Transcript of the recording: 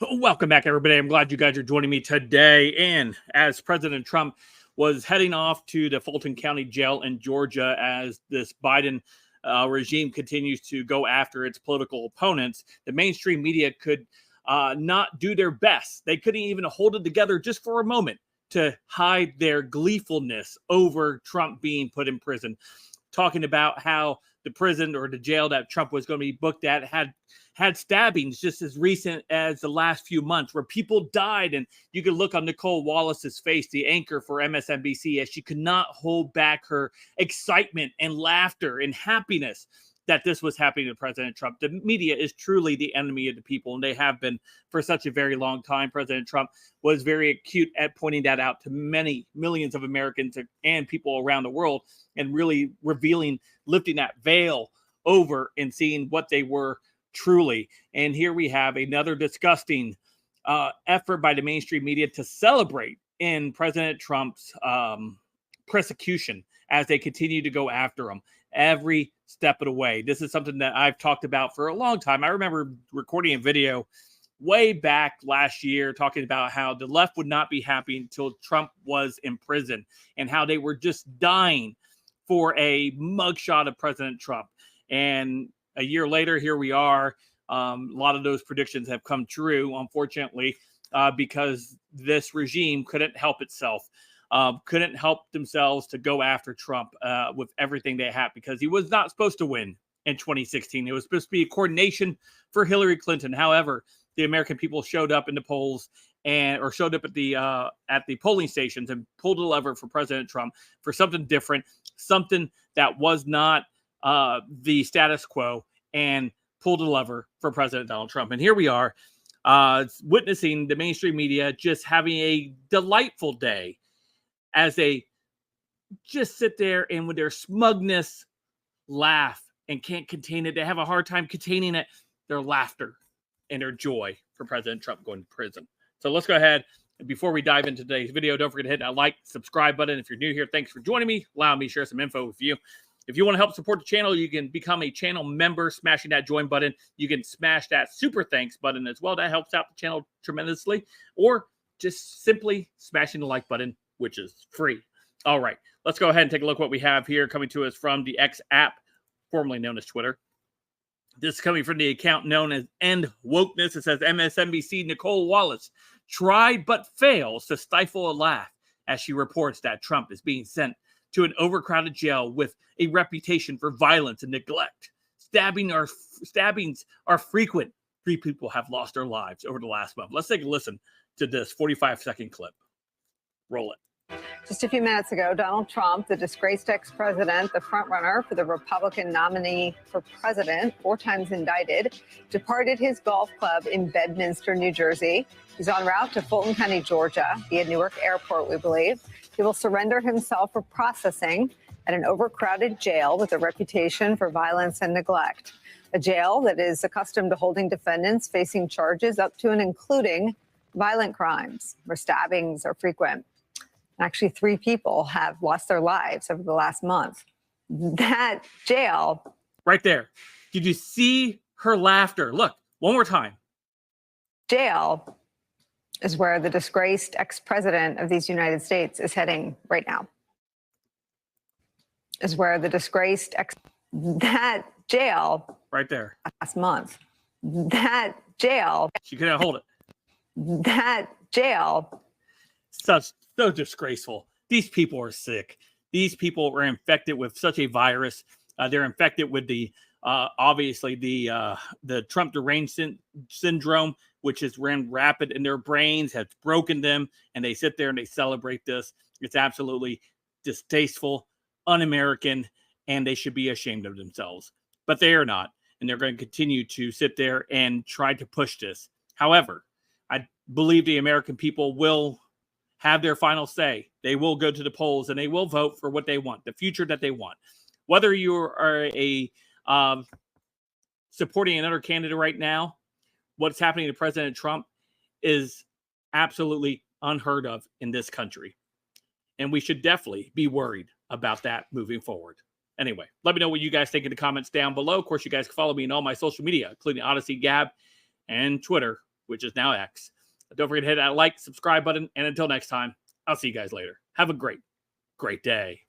Welcome back, everybody. I'm glad you guys are joining me today. And as President Trump was heading off to the Fulton County Jail in Georgia as this Biden regime continues to go after its political opponents, the mainstream media could not do their best. They couldn't even hold it together just for a moment to hide their gleefulness over Trump being put in prison, talking about how the prison or the jail that Trump was going to be booked at had stabbings just as recent as the last few months where people died. And you could look on Nicole Wallace's face, the anchor for MSNBC, as she could not hold back her excitement and laughter and happiness that this was happening to President Trump. The media is truly the enemy of the people, and they have been for such a very long time. President Trump was very acute at pointing that out to many millions of Americans and people around the world, and really revealing, lifting that veil over and seeing what they were truly. And here we have another disgusting effort by the mainstream media to celebrate in President Trump's persecution as they continue to go after him every step of the way. This is something that I've talked about for a long time. I remember recording a video way back last year talking about how the left would not be happy until Trump was in prison and how they were just dying for a mugshot of President Trump. And a year later, here we are. A lot of those predictions have come true, unfortunately, because this regime couldn't help itself, couldn't help themselves to go after Trump with everything they have, because he was not supposed to win in 2016. It was supposed to be a coordination for Hillary Clinton. However, the American people showed up in the polls or showed up at the polling stations and pulled a lever for President Trump for something different, something that was not the status quo, and pulled a lever for President Donald Trump. And here we are witnessing the mainstream media just having a delightful day as they just sit there and with their smugness laugh and can't contain it. They have a hard time containing it, their laughter and their joy for President Trump going to prison. So let's go ahead. And before we dive into today's video, don't forget to hit that like, subscribe button. If you're new here, thanks for joining me. Allow me to share some info with you. If you want to help support the channel, you can become a channel member, smashing that join button. You can smash that super thanks button as well. That helps out the channel tremendously. Or just simply smashing the like button, which is free. All right, let's go ahead and take a look what we have here coming to us from the X app, formerly known as Twitter. This is coming from the account known as End Wokeness. It says MSNBC Nicole Wallace tried but fails to stifle a laugh as she reports that Trump is being sent to an overcrowded jail with a reputation for violence and neglect. Stabbings are frequent. 3 people have lost their lives over the last month. Let's take a listen to this 45-second clip. Roll it. Just a few minutes ago, Donald Trump, the disgraced ex-president, the frontrunner for the Republican nominee for president, 4 times indicted, departed his golf club in Bedminster, New Jersey. He's en route to Fulton County, Georgia, via Newark Airport, we believe. He will surrender himself for processing at an overcrowded jail with a reputation for violence and neglect. A jail that is accustomed to holding defendants facing charges up to and including violent crimes, where stabbings are frequent. Actually, 3 people have lost their lives over the last month. That jail. Right there. Did you see her laughter? Look, one more time. Jail is where the disgraced ex-president of these United States is heading right now. Is where the disgraced that jail. Right there. Last month. That jail. She couldn't hold it. That jail. So disgraceful. These people are sick. These people are infected with such a virus. They're infected with the obviously the Trump deranged syndrome, which has ran rapid in their brains, has broken them, and they sit there and they celebrate this. It's absolutely distasteful, un-American, and they should be ashamed of themselves. But they are not, and they're going to continue to sit there and try to push this. However, I believe the American people will have their final say. They will go to the polls and they will vote for what they want, the future that they want. Whether you are supporting another candidate right now, what's happening to President Trump is absolutely unheard of in this country. And we should definitely be worried about that moving forward. Anyway, let me know what you guys think in the comments down below. Of course, you guys can follow me on all my social media, including Odysee, Gab, and Twitter, which is now X. Don't forget to hit that like, subscribe button. And until next time, I'll see you guys later. Have a great day.